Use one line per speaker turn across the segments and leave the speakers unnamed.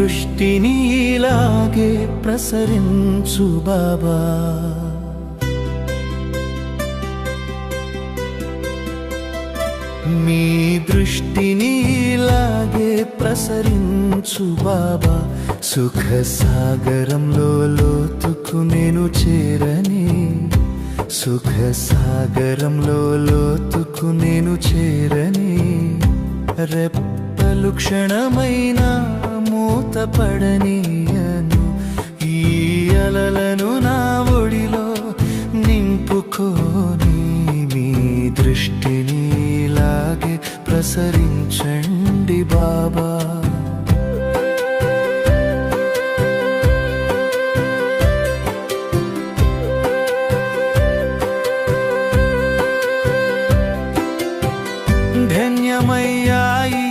దృష్టిని ఇలాగే ప్రసరించు బాబా. మీ దృష్టిని ఇలాగే ప్రసరించు బాబా. సుఖ సాగరంలో లోతుకు నేను చేరని, సుఖ సాగరంలో లోతుకు నేను చేరని. రెప్పలు క్షణమైన మూతపడనీయను, ఈ అలలను నా ఒడిలో నింపుకోని. మీ దృష్టిని ఇలాగే ప్రసరించండి బాబా. ధన్యమయ్యాయి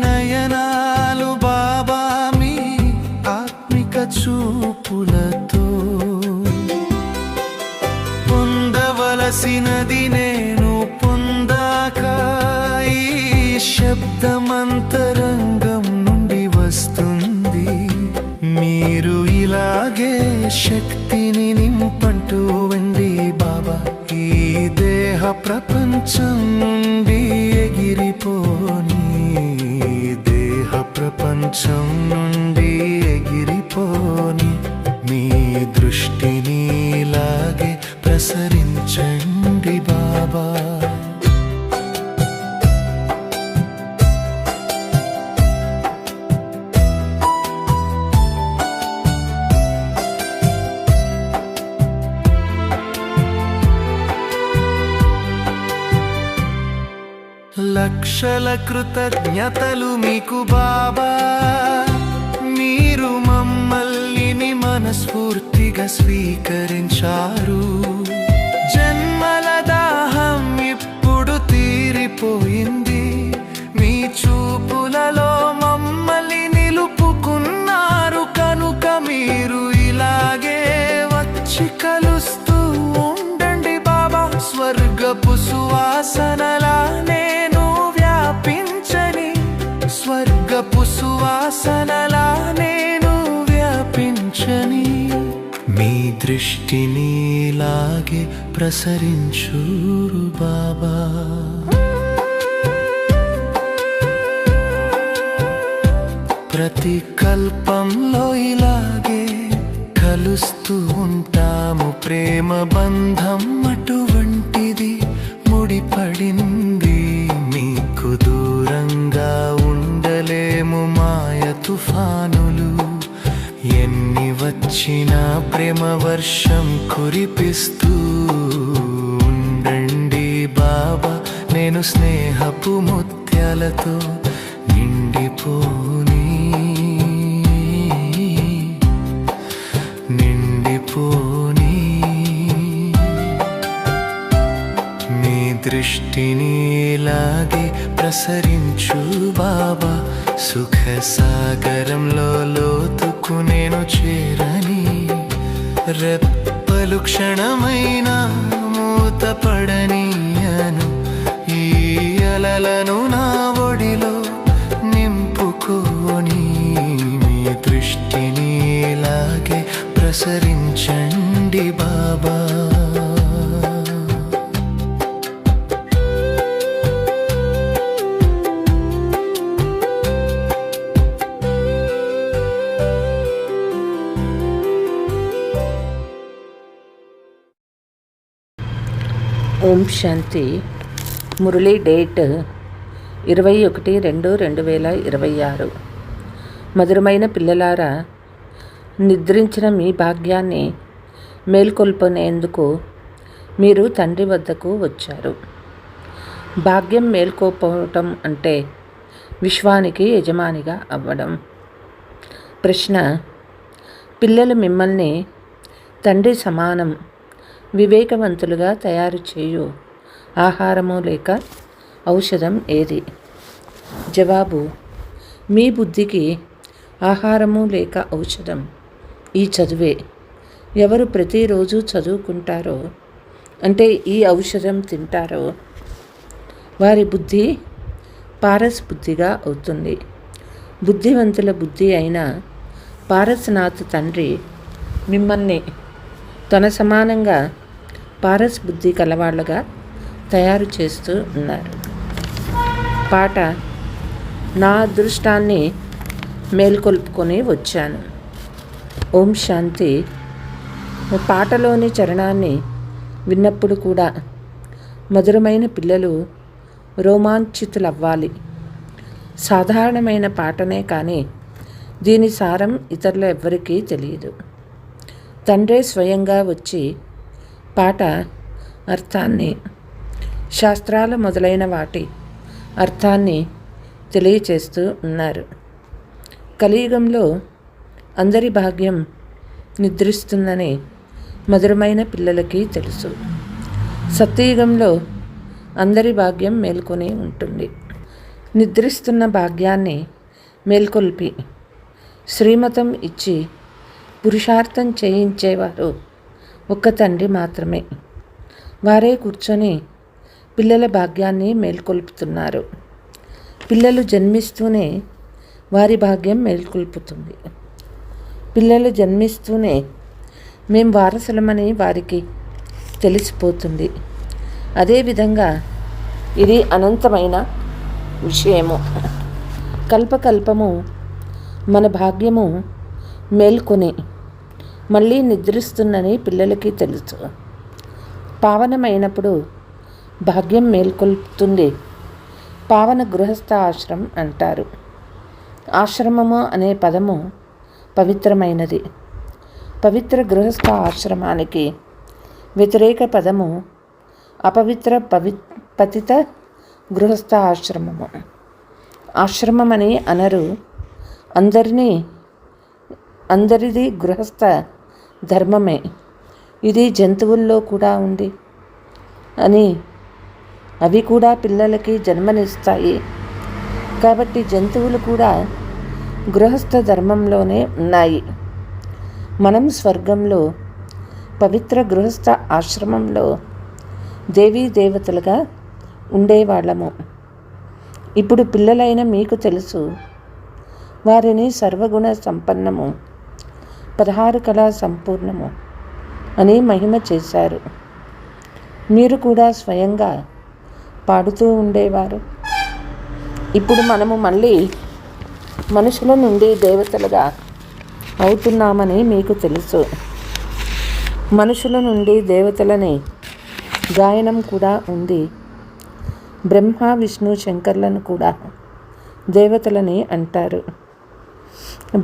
నయనాలు బాబా మీ ఆత్మిక చూపులతో. పొందవలసినది నేను పొందాక, ఈ శబ్దమంతరంగం నుండి వస్తుంది. మీరు ఇలాగే శక్తిని నింపంటూ వండి బాబా. ఈ దేహ ప్రపంచం నుండి ఎగిరిపోని, దేహ ప్రపంచం నుండి ఎగిరిపోని. మీ దృష్టిని ఇలాగే ప్రసరించండి బాబా. లక్షల కృతజ్ఞతలు మీకు బాబా. మీరు మమ్మల్ని మనస్ఫూర్తిగా స్వీకరించారు. జన్మల దాహం ఇప్పుడు తీరిపోయింది. మీ చూపులలో మమ్మల్ని నిలుపుకున్నారు కనుక మీరు ఇలాగే వచ్చి కలుస్తూ ఉండండి బాబా. స్వర్గపు సువాసనలా నేను వ్యాపించని, స్వర్గపు సువాసనలా నేను వ్యాపించని. మీ దృష్టిని ఇలాగే ప్రసరించు బాబా. ప్రతి కల్పంలో ఇలాగే కలుస్తూ ఉంటాము. ప్రేమ బంధం అటువంటిది ముడిపడింది. మీకు దూరంగా ఉండలేము మాయ తుఫానులు. ఎన్ని వచ్చినా ప్రేమ వర్షం కురిపిస్తూ ఉండండి బాబా. నేను స్నేహపు ముత్యాలతో నిండిపోని, నిండిపోని. మీ దృష్టిని ఇలాగే ప్రసరించు బాబా. సుఖ సాగరంలో లోతుకు నేను చేరని, రెప్పలు క్షణమైన మూతపడనీయను. ఈ అలలను నా ఒడిలో నింపుకోని. మీ దృష్టిని ఇలాగే ప్రసరించండి బాబా.
ఓం శాంతి. మురళీ డేట్ 21/2/2026. మధురమైన పిల్లలారా, నిద్రించిన మీ భాగ్యాన్ని మేల్కొల్పనేందుకు మీరు తండ్రి వద్దకు వచ్చారు. భాగ్యం మేల్కోపోవటం అంటే విశ్వానికి యజమానిగా అవ్వడం. ప్రశ్న: పిల్లలు మిమ్మల్ని తండ్రి సమానం వివేకవంతులుగా తయారు చేయు ఆహారము లేక ఔషధం ఏది? జవాబు: మీ బుద్ధికి ఆహారము లేక ఔషధం ఈ చదువే. ఎవరు ప్రతిరోజు చదువుకుంటారో, అంటే ఈ ఔషధం తింటారో, వారి బుద్ధి పారస్ బుద్ధిగా అవుతుంది. బుద్ధివంతుల బుద్ధి అయిన పారస్నాథ్ తండ్రి మిమ్మల్ని తన సమానంగా పారస్ బుద్ధి కలవాళ్ళగా తయారు చేస్తూ ఉన్నారు. పాట నా అదృష్టాన్ని మేల్కొల్పుకొని వచ్చాను. ఓం శాంతి. పాటలోని చరణాన్ని విన్నప్పుడు కూడా మధురమైన పిల్లలు రోమాంచితులవ్వాలి. సాధారణమైన పాటనే కానీ దీని సారం ఇతరులు ఎవ్వరికీ తెలియదు. తండ్రే స్వయంగా వచ్చి పాట అర్థాన్ని, శాస్త్రాల మొదలైన వాటి అర్థాన్ని తెలియచేస్తూ ఉన్నారు. కలియుగంలో అందరి భాగ్యం నిద్రిస్తుందని మధురమైన పిల్లలకి తెలుసు. సత్యయుగంలో అందరి భాగ్యం మేల్కొని ఉంటుంది. నిద్రిస్తున్న భాగ్యాన్ని మేల్కొల్పి శ్రీమతం ఇచ్చి పురుషార్థం చేయించేవారు ఒక్క తండ్రి మాత్రమే. వారే కూర్చొని పిల్లల భాగ్యాన్ని మేల్కొల్పుతున్నారు. పిల్లలు జన్మిస్తూనే వారి భాగ్యం మేల్కొల్పుతుంది. పిల్లలు జన్మిస్తూనే మేం వారసులమని వారికి తెలిసిపోతుంది. అదేవిధంగా ఇది అనంతమైన విషయము. కల్పకల్పము మన భాగ్యము మేల్కొని మళ్ళీ నిద్రిస్తుందని పిల్లలకి తెలుసు. పావనమైనప్పుడు భాగ్యం మేల్కొల్పుతుంది. పావన గృహస్థ ఆశ్రమం అంటారు. ఆశ్రమము అనే పదము పవిత్రమైనది. పవిత్ర గృహస్థ ఆశ్రమానికి వ్యతిరేక పదము అపవిత్ర పతిత గృహస్థ ఆశ్రమము. ఆశ్రమమని అనరు. అందరిది గృహస్థ ధర్మమే. ఇది జంతువుల్లో కూడా ఉంది అని, అవి కూడా పిల్లలకి జన్మనిస్తాయి. కాబట్టి జంతువులు కూడా గృహస్థ ధర్మంలోనే ఉన్నాయి. మనం స్వర్గంలో పవిత్ర గృహస్థ ఆశ్రమంలో దేవీ దేవతలుగా ఉండేవాళ్ళము. ఇప్పుడు పిల్లలైన మీకు తెలుసు, వారిని సర్వగుణ సంపన్నము, 16 కళా సంపూర్ణము అని మహిమ చేశారు. మీరు కూడా స్వయంగా పాడుతూ ఉండేవారు. ఇప్పుడు మనము మళ్ళీ మనుషుల నుండి దేవతలుగా అవుతున్నామని మీకు తెలుసు. మనుషుల నుండి దేవతలని గాయనం కూడా ఉంది. బ్రహ్మ విష్ణు శంకర్లను కూడా దేవతలని అంటారు.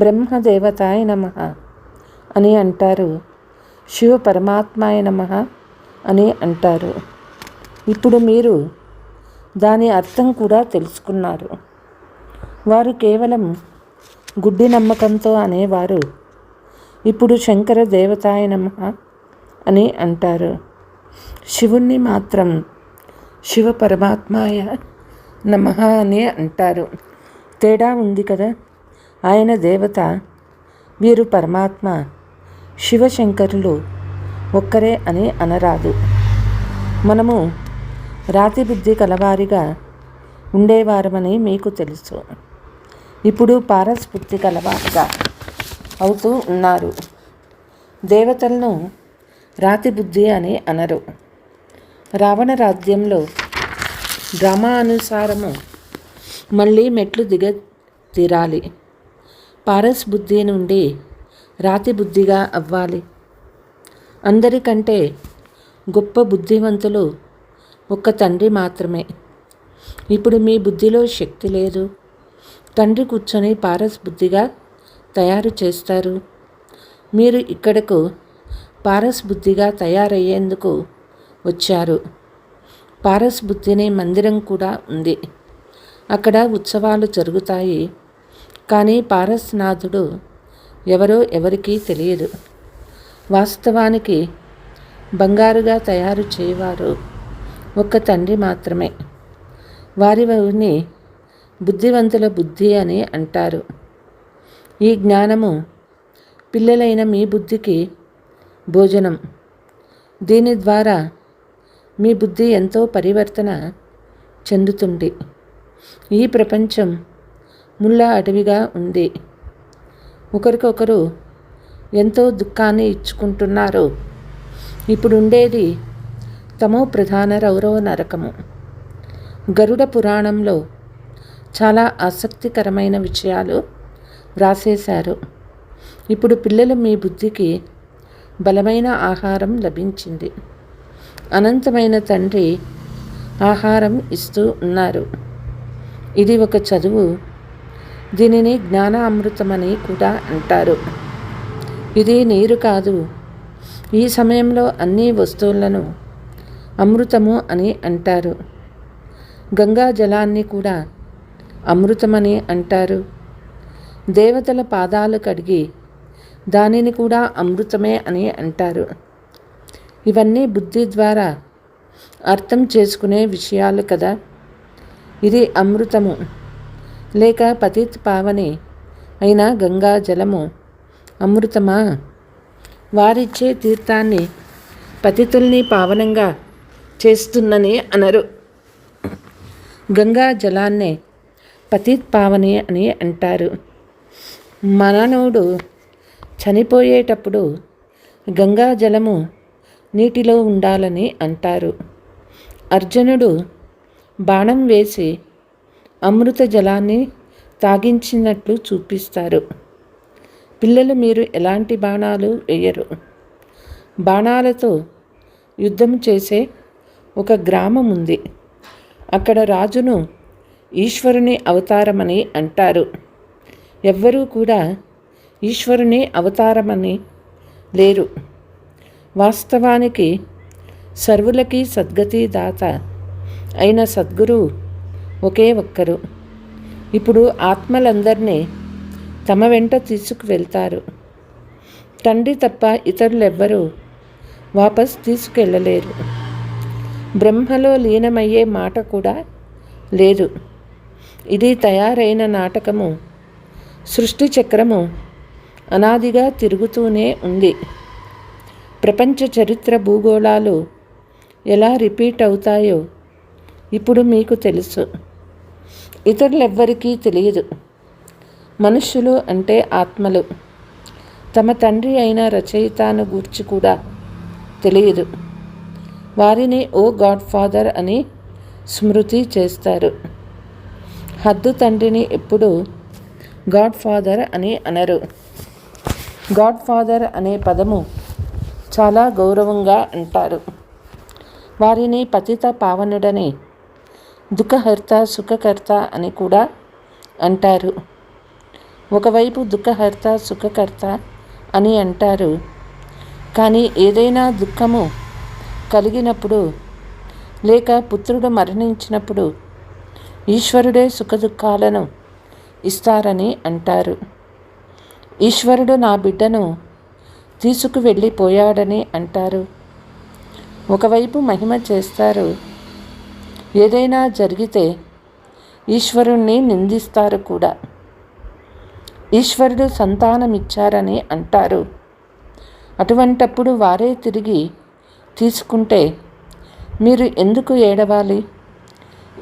బ్రహ్మదేవతాయ నమః అని అంటారు. శివ పరమాత్మాయ నమః అని అంటారు. ఇప్పుడు మీరు దాని అర్థం కూడా తెలుసుకున్నారు. వారు కేవలం గుడ్డి నమ్మకంతో అనేవారు. ఇప్పుడు శంకర దేవతాయ నమః అని అంటారు. శివుణ్ణి మాత్రం శివ పరమాత్మాయ నమః అని అంటారు. తేడా ఉంది కదా. ఆయన దేవత, వీరు పరమాత్మ. శివశంకరులు ఒక్కరే అని అనరాదు. మనము రాతి బుద్ధి కలవారిగా ఉండేవారమని మీకు తెలుసు. ఇప్పుడు పారస్ బుద్ధి కలవారిగా అవుతూ ఉన్నారు. దేవతలను రాతి బుద్ధి అని అనరు. రావణ రాజ్యంలో డ్రామా అనుసారము మళ్ళీ మెట్లు తీరాలి. పారస్ బుద్ధి నుండి రాతి బుద్ధిగా అవ్వాలి. అందరికంటే గొప్ప బుద్ధివంతులు ఒక్క తండ్రి మాత్రమే. ఇప్పుడు మీ బుద్ధిలో శక్తి లేదు. తండ్రి కూర్చొని పారస్ బుద్ధిగా తయారు చేస్తారు. మీరు ఇక్కడకు పారస్ బుద్ధిగా తయారయ్యేందుకు వచ్చారు. పారస్ బుద్ధిని మందిరం కూడా ఉంది. అక్కడ ఉత్సవాలు జరుగుతాయి. కానీ పారస్నాథుడు ఎవరో ఎవరికీ తెలియదు. వాస్తవానికి బంగారుగా తయారు చేయవారు ఒక్క తండ్రి మాత్రమే. వారిని బుద్ధివంతుల బుద్ధి అని అంటారు. ఈ జ్ఞానము పిల్లలైన మీ బుద్ధికి భోజనం. దీని ద్వారా మీ బుద్ధి ఎంతో పరివర్తన చెందుతుంది. ఈ ప్రపంచం ముళ్ళ అడవిగా ఉంది. ఒకరికొకరు ఎంతో దుఃఖాన్ని ఇచ్చుకుంటున్నారు. ఇప్పుడు ఉండేది తమో ప్రధాన రౌరవ నరకము. గరుడ పురాణంలో చాలా ఆసక్తికరమైన విషయాలు వ్రాసేశారు. ఇప్పుడు పిల్లలు మీ బుద్ధికి బలమైన ఆహారం లభించింది. అనంతమైన తండ్రి ఆహారం ఇస్తూ ఉన్నారు. ఇది ఒక చదువు. దీనిని జ్ఞాన అమృతమని కూడా అంటారు. ఇది నీరు కాదు. ఈ సమయంలో అన్ని వస్తువులను అమృతము అని అంటారు. గంగా జలాన్ని కూడా అమృతమని అంటారు. దేవతల పాదాలు కడిగి దానిని కూడా అమృతమే అని అంటారు. ఇవన్నీ బుద్ధి ద్వారా అర్థం చేసుకునే విషయాలు కదా. ఇది అమృతము లేక పతిత్ పావని అయిన గంగా జలము అమృతమా? వారిచ్చే తీర్థాన్ని పతితుల్ని పావనంగా చేస్తుందని అనరు. గంగా జలాన్నే పతిత్ పావని అని అంటారు. మానవుడు చనిపోయేటప్పుడు గంగా జలము నీటిలో ఉండాలని అంటారు. అర్జునుడు బాణం వేసి అమృత జలాన్ని తాగించినట్లు చూపిస్తారు. పిల్లలు మీరు ఎలాంటి బాణాలు వేయరు. బాణాలతో యుద్ధం చేసే ఒక గ్రామం ఉంది. అక్కడ రాజును ఈశ్వరుని అవతారమని అంటారు. ఎవ్వరూ కూడా ఈశ్వరుని అవతారమని లేరు. వాస్తవానికి సర్వులకి సద్గతి దాత అయిన సద్గురు ఒకే ఒక్కరు. ఇప్పుడు ఆత్మలందరినీ తమ వెంట తీసుకువెళ్తారు. తండ్రి తప్ప ఇతరులెవ్వరూ వాపస్ తీసుకెళ్ళలేరు. బ్రహ్మలో లీనమయ్యే మాట కూడా లేదు. ఇది తయారైన నాటకము. సృష్టి చక్రము అనాదిగా తిరుగుతూనే ఉంది. ప్రపంచ చరిత్ర భూగోళాలు ఎలా రిపీట్ అవుతాయో ఇప్పుడు మీకు తెలుసు. ఇతరులెవ్వరికీ తెలియదు. మనుష్యులు అంటే ఆత్మలు. తమ తండ్రి అయిన రచయితను గూర్చి కూడా తెలియదు. వారిని ఓ గాడ్ ఫాదర్ అని స్మృతి చేస్తారు. హద్దు తండ్రిని ఎప్పుడు గాడ్ ఫాదర్ అని అనరు. గాడ్ ఫాదర్ అనే పదము చాలా గౌరవంగా అంటారు. వారిని పతిత పావనుడని, దుఃఖహర్త సుఖకర్త అని కూడా అంటారు. ఒకవైపు దుఃఖహర్త సుఖకర్త అని అంటారు. కానీ ఏదైనా దుఃఖము కలిగినప్పుడు లేక పుత్రుడు మరణించినప్పుడు ఈశ్వరుడే సుఖదుఖాలను ఇస్తారని అంటారు. ఈశ్వరుడు నా బిడ్డను తీసుకువెళ్ళిపోయాడని అంటారు. ఒకవైపు మహిమ చేస్తారు. ఏదైనా జరిగితే ఈశ్వరుణ్ణి నిందిస్తారు కూడా. ఈశ్వరుడు సంతానమిచ్చారని అంటారు. అటువంటప్పుడు వారే తిరిగి తీసుకుంటే మీరు ఎందుకు ఏడవాలి?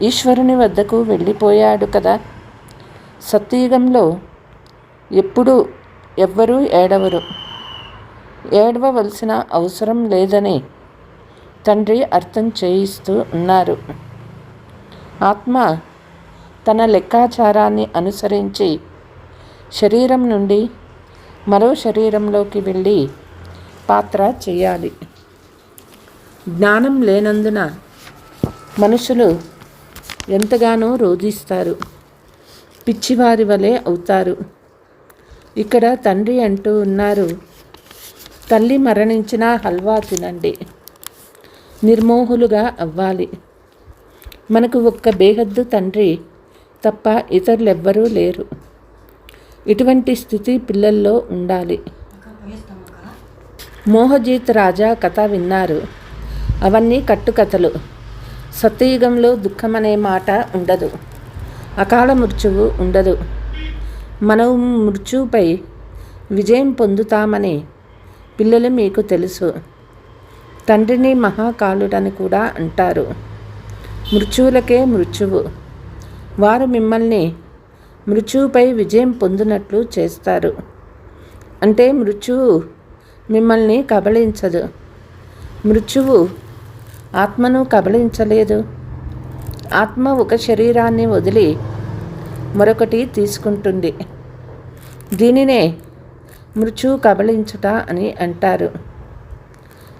ఈశ్వరుని వద్దకు వెళ్ళిపోయాడు కదా. సత్యయుగంలో ఎప్పుడూ ఎవ్వరూ ఏడవరు. ఏడవవలసిన అవసరం లేదని తండ్రి అర్థం చేయిస్తూ ఉన్నారు. ఆత్మ తన లెక్కాచారాన్ని అనుసరించి శరీరం నుండి మరో శరీరంలోకి వెళ్ళి పాత్ర చేయాలి. జ్ఞానం లేనందున మనుషులు ఎంతగానో రోధిస్తారు. పిచ్చివారి వలె అవుతారు. ఇక్కడ తండ్రి అంటూ ఉన్నారు, తల్లి మరణించినా హల్వా తినండి, నిర్మోహులుగా అవ్వాలి. మనకు ఒక్క బేహద్దు తండ్రి తప్ప ఇతరులెవ్వరూ లేరు. ఇటువంటి స్థితి పిల్లల్లో ఉండాలి. మోహజీత్ రాజా కథ విన్నారు. అవన్నీ కట్టుకథలు. సత్యయుగంలో దుఃఖమనే మాట ఉండదు. అకాల మృత్యువు ఉండదు. మనం మృత్యువుపై విజయం పొందుతామని పిల్లలు మీకు తెలుసు. తండ్రిని మహాకాలుడని కూడా అంటారు. మృత్యువులకే మృత్యువు. వారు మిమ్మల్ని మృత్యువుపై విజయం పొందినట్లు చేస్తారు. అంటే మృత్యువు మిమ్మల్ని కబళించదు. మృత్యువు ఆత్మను కబళించలేదు. ఆత్మ ఒక శరీరాన్ని వదిలి మరొకటి తీసుకుంటుంది. దీనినే మృత్యువు కబళించుట అని అంటారు.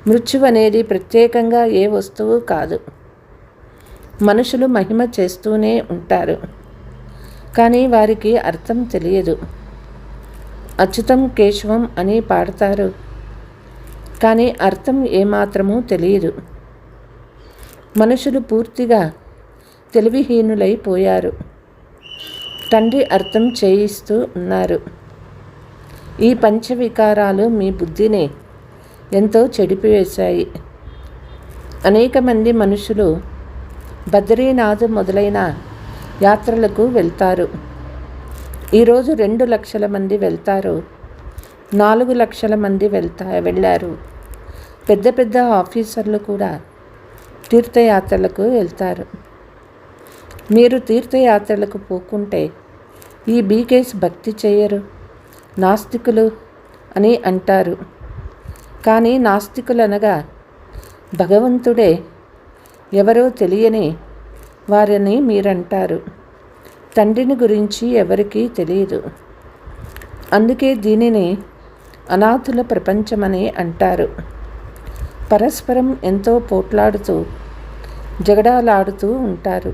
మృత్యువు అనేది ప్రత్యేకంగా ఏ వస్తువు కాదు. మనుషులు మహిమ చేస్తూనే ఉంటారు, కానీ వారికి అర్థం తెలియదు. అచ్యుతం కేశవం అని పాడతారు, కానీ అర్థం ఏమాత్రమూ తెలియదు. మనుషులు పూర్తిగా తెలివిహీనులైపోయారు. తండ్రి అర్థం చేయిస్తూ ఉన్నారు. ఈ పంచవికారాలు మీ బుద్ధిని ఎంతో చెడిపివేశాయి. అనేక మంది మనుషులు బద్రీనాథ్ మొదలైన యాత్రలకు వెళ్తారు. ఈరోజు 2 లక్షల మంది వెళ్తారు, 4 లక్షల మంది వెళ్ళారు. పెద్ద పెద్ద ఆఫీసర్లు కూడా తీర్థయాత్రలకు వెళ్తారు. మీరు తీర్థయాత్రలకు పోకుంటే ఈ బీకేస్ భక్తి చేయరు, నాస్తికులు అని అంటారు. కానీ నాస్తికులనగా భగవంతుడే ఎవరో తెలియని వారిని మీరంటారు. తండ్రిని గురించి ఎవరికీ తెలియదు. అందుకే దీనిని అనాథుల ప్రపంచమని అంటారు. పరస్పరం ఎంతో పోట్లాడుతూ జగడాలాడుతూ ఉంటారు.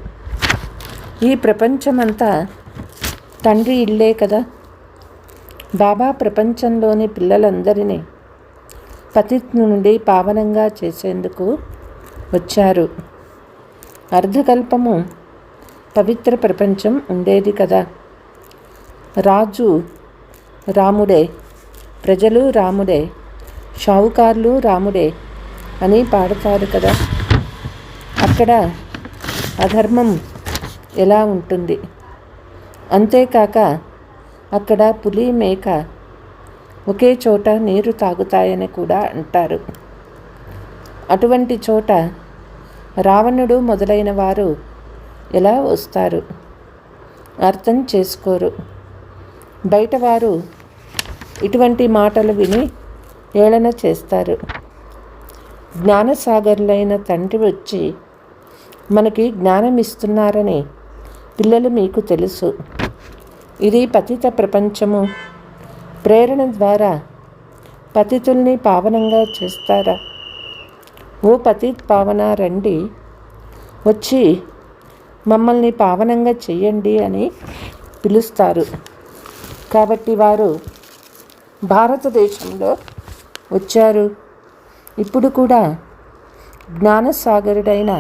ఈ ప్రపంచమంతా తండ్రి ఇల్లే కదా. బాబా ప్రపంచంలోని పిల్లలందరినీ పతిత్ నుండి పావనంగా చేసేందుకు వచ్చారు. అర్ధకల్పము పవిత్ర ప్రపంచం ఉండేది కదా. రాజు రాముడే, ప్రజలు రాముడే, షావుకారులు రాముడే అని పాడతారు కదా. అక్కడ అధర్మం ఎలా ఉంటుంది? అంతేకాక అక్కడ పులి, మేక ఒకే చోట నీరు తాగుతాయని కూడా అంటారు. అటువంటి చోట రావణుడు మొదలైన వారు ఎలా వస్తారు? అర్థం చేసుకోరు. బయటవారు ఇటువంటి మాటలు విని ఏళన చేస్తారు. జ్ఞానసాగరులైన తండ్రి వచ్చి మనకి జ్ఞానం ఇస్తున్నారని పిల్లలు మీకు తెలుసు. ఇది పతిత ప్రపంచము. ప్రేరణ ద్వారా పతితుల్ని పావనంగా చేస్తారా? ఓ పతిత్ పావన, రండి, వచ్చి మమ్మల్ని పావనంగా చెయ్యండి అని పిలుస్తారు. కాబట్టి వారు భారతదేశంలో వచ్చారు. ఇప్పుడు కూడా జ్ఞానసాగరుడైన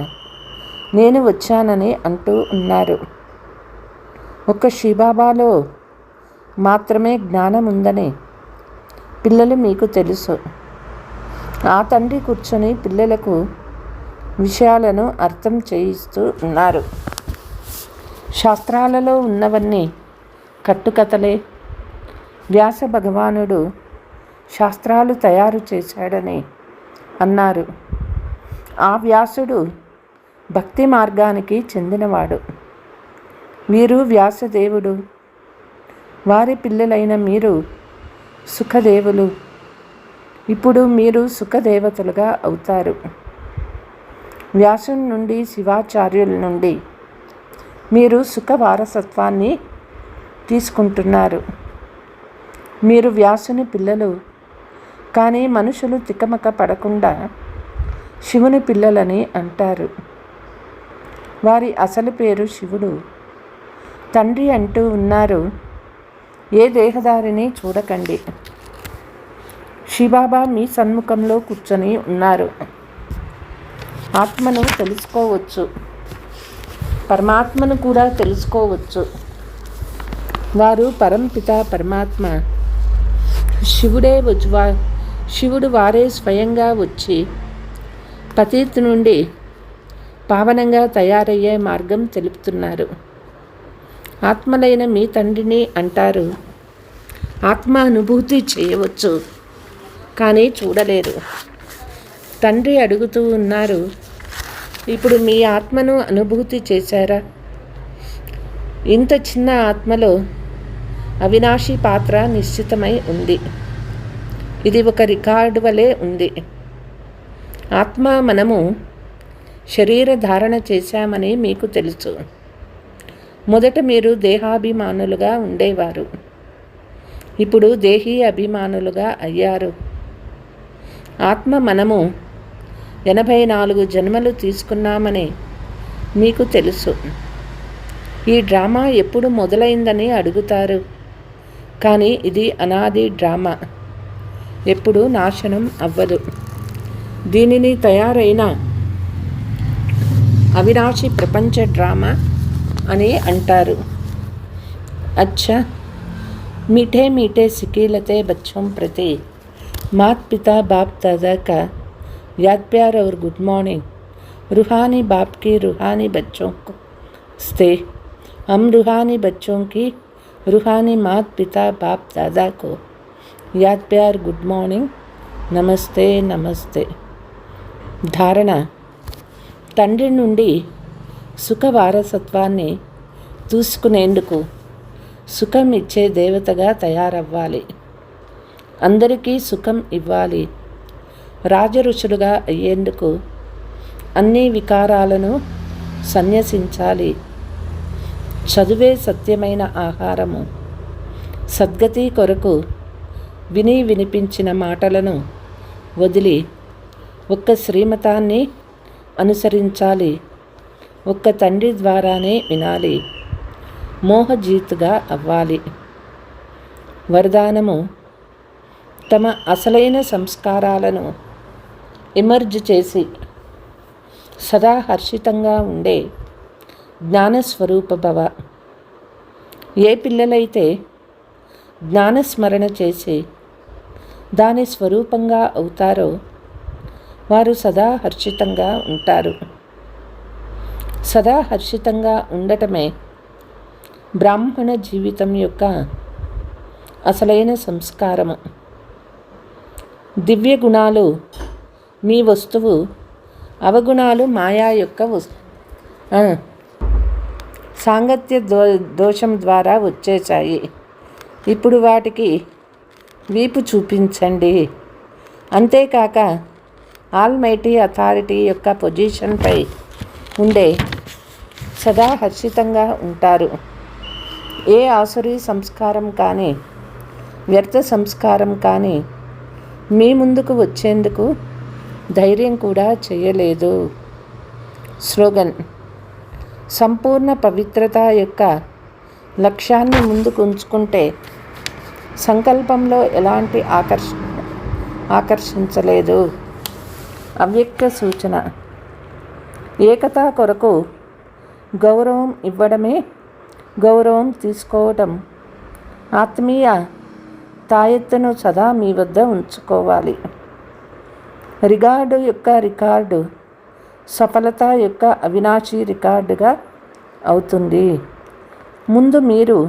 నేను వచ్చానని అంటూ ఉన్నారు. ఒక్క శివబాబాలో మాత్రమే జ్ఞానం ఉందని పిల్లలు మీకు తెలుసు. ఆ తండ్రి కూర్చొని పిల్లలకు విషయాలను అర్థం చేయిస్తూ ఉన్నారు. శాస్త్రాలలో ఉన్నవన్నీ కట్టుకథలే. వ్యాస భగవానుడు శాస్త్రాలు తయారు చేశాడని అన్నారు. ఆ వ్యాసుడు భక్తి మార్గానికి చెందినవాడు. వీరు వ్యాసదేవుడు, వారి పిల్లలైన మీరు సుఖదేవులు. ఇప్పుడు మీరు సుఖదేవతలుగా అవుతారు. వ్యాసుని నుండి, శివాచార్యుల నుండి మీరు సుఖ వారసత్వాన్ని తీసుకుంటున్నారు. మీరు వ్యాసుని పిల్లలు, కానీ మనుషులు తికమక పడకుండా శివుని పిల్లలని అంటారు. వారి అసలు పేరు శివుడు. తండ్రి అంటూ ఉన్నారు, ఏ దేహదారిని చూడకండి. శివబాబా మీ సన్ముఖంలో కూర్చొని ఉన్నారు. ఆత్మను తెలుసుకోవచ్చు, పరమాత్మను కూడా తెలుసుకోవచ్చు. వారు పరంపిత పరమాత్మ శివుడు వారే స్వయంగా వచ్చి పతిత్ నుండి పావనంగా తయారయ్యే మార్గం తెలుపుతున్నారు. ఆత్మలైన మీ తండ్రిని అంటారు. ఆత్మ అనుభూతి చేయవచ్చు, కానీ చూడలేరు. తండ్రి అడుగుతూ ఉన్నారు, ఇప్పుడు మీ ఆత్మను అనుభూతి చేశారా? ఇంత చిన్న ఆత్మలో అవినాశి పాత్ర నిశ్చితమై ఉంది. ఇది ఒక రికార్డు వలె ఉంది. ఆత్మ మనము శరీర ధారణ చేశామని మీకు తెలుసు. మొదట మీరు దేహాభిమానులుగా ఉండేవారు. ఇప్పుడు దేహీ అభిమానులుగా అయ్యారు. ఆత్మ మనము 84 జన్మలు తీసుకున్నామని మీకు తెలుసు. ఈ డ్రామా ఎప్పుడు మొదలైందని అడుగుతారు. కానీ ఇది అనాది డ్రామా, ఎప్పుడు నాశనం అవ్వదు. దీనిని తయారైన అవినాశి ప్రపంచ డ్రామా అని అంటారు. అచ్చా, मीठे मीठे सिकीलते बच्चों प्रति मात पिता बाप दादा का याद प्यार और गुड मॉर्निंग. रूहानी बाप की रूहानी बच्चों को स्ते हम रूहानी बच्चों की रूहानी मात पिता बाप दादा को याद प्यार गुड मॉर्निंग, నమస్తే నమస్తే. ధారణ: తండ్రి నుండి సుఖ వారసత్వాన్ని తీసుకునేందుకు సుఖం ఇచ్చే దేవతగా తయారవ్వాలి. అందరికీ సుఖం ఇవ్వాలి. రాజఋషులుగా అయ్యేందుకు అన్ని వికారాలను సన్యసించాలి. చదువే సత్యమైన ఆహారము. సద్గతి కొరకు విని వినిపించిన మాటలను వదిలి ఒక్క శ్రీమతాన్ని అనుసరించాలి. ఒక్క తండ్రి ద్వారానే వినాలి. మోహజీతుగా అవ్వాలి. వరదానము: తమ అసలైన సంస్కారాలను ఎమర్జ్ చేసి సదా హర్షితంగా ఉండే జ్ఞానస్వరూప భవ. ఏ పిల్లలైతే జ్ఞానస్మరణ చేసి దాని స్వరూపంగా అవుతారో వారు సదా హర్షితంగా ఉంటారు. సదా హర్షితంగా ఉండటమే బ్రాహ్మణ జీవితం యొక్క అసలైన సంస్కారము. దివ్య గుణాలు మీ వస్తువు, అవగుణాలు మాయా యొక్క సాంగత్య దోషం ద్వారా వచ్చేసాయి. ఇప్పుడు వాటికి వీపు చూపించండి. అంతేకాక ఆల్మైటీ అథారిటీ యొక్క పొజిషన్పై ఉండే సదా హర్షితంగా ఉంటారు. ఏ ఆసురీ సంస్కారం కానీ వ్యర్థ సంస్కారం కానీ మీ ముందుకు వచ్చేందుకు ధైర్యం కూడా చేయలేదు. స్లోగన్: సంపూర్ణ పవిత్రత యొక్క లక్ష్యాన్ని ముందుకు ఉంచుకుంటే సంకల్పంలో ఎలాంటి ఆకర్షించలేదు. అవ్యక్త సూచన: ఏకతా కొరకు గౌరవం ఇవ్వడమే గౌరవం తీసుకోవటం. ఆత్మీయ తాయెత్తును సదా మీ వద్ద ఉంచుకోవాలి. రికార్డు సఫలత యొక్క అవినాశి రికార్డుగా అవుతుంది. ముందు మీరు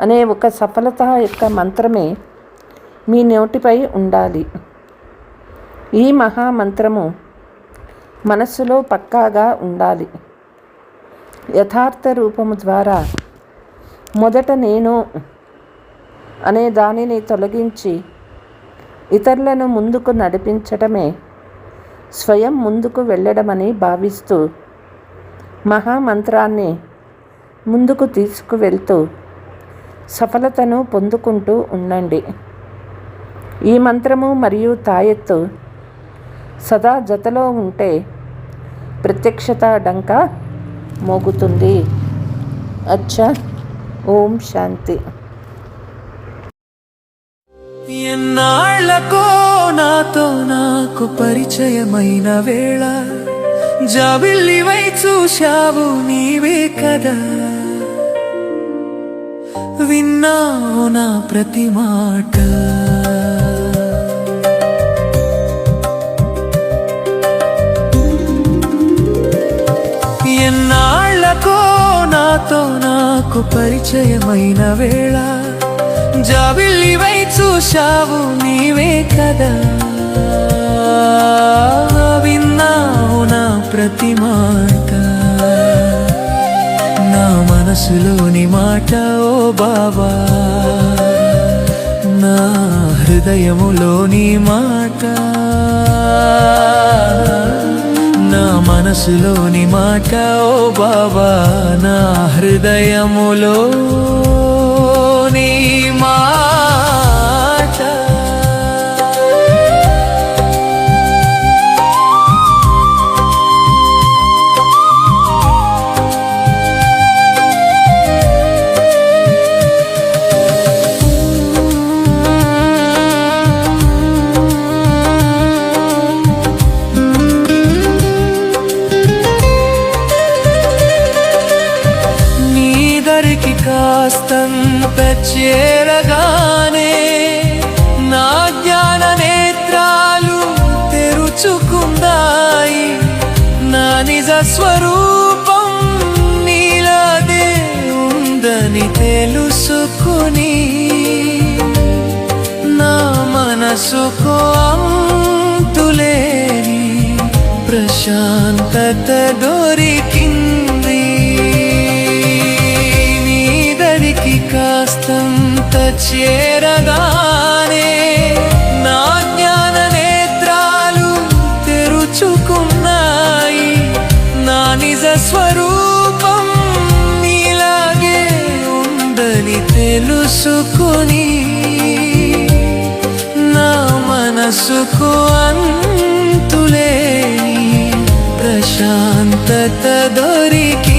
అనే ఒక సఫలత యొక్క మంత్రమే మీ నోటిపై ఉండాలి. ఈ మహామంత్రము మనస్సులో పక్కాగా ఉండాలి. యథార్థ రూపము ద్వారా మొదట నేను అనే దానిని తొలగించి ఇతరులను ముందుకు నడిపించటమే స్వయం ముందుకు వెళ్ళడమని భావిస్తూ మహామంత్రాన్ని ముందుకు తీసుకువెళ్తూ సఫలతను పొందుకుంటూ ఉండండి. ఈ మంత్రము మరియు తాయెత్తు సదా జతలో ఉంటే ప్రత్యక్షత డంకా మోగుతుంది. అచ్చా, ఓం శాంతి.
ఎన్నాళ్ళకో నాతో నాకు పరిచయమైన వేళ జాబిల్లివై చూశావు నీవే కదా. విన్నావు నా ప్రతి మాట, ఎన్నాళ్ళకో నాతో నాకు పరిచయమైన వేళ జాబిల్లివై చూశావు నీవే కదా. విన్నావు నా ప్రతి మాట, నా మన మనసులోని మాట ఓ బాబా, నా హృదయములోని మాట, నా మనసులోని మాట ఓ బాబా, నా హృదయములోని మాట. కాస్తంత చేరగానే నా జ్ఞాన నేత్రాలు తెరుచుకుందాయి, నా నిజ స్వరూపం నీలాదే ఉందని తెలుసుకుని నా మనసుకు అంతులేని ప్రశాంతత దొరికింది. కాస్తంత చేరగానే నా జ్ఞాన నేత్రాలు తెరుచుకున్నాయి, నా నిజ స్వరూపం నీలాగే ఉందని తెలుసుకుని నా మనసుకు అంతులేని ప్రశాంతత దొరికి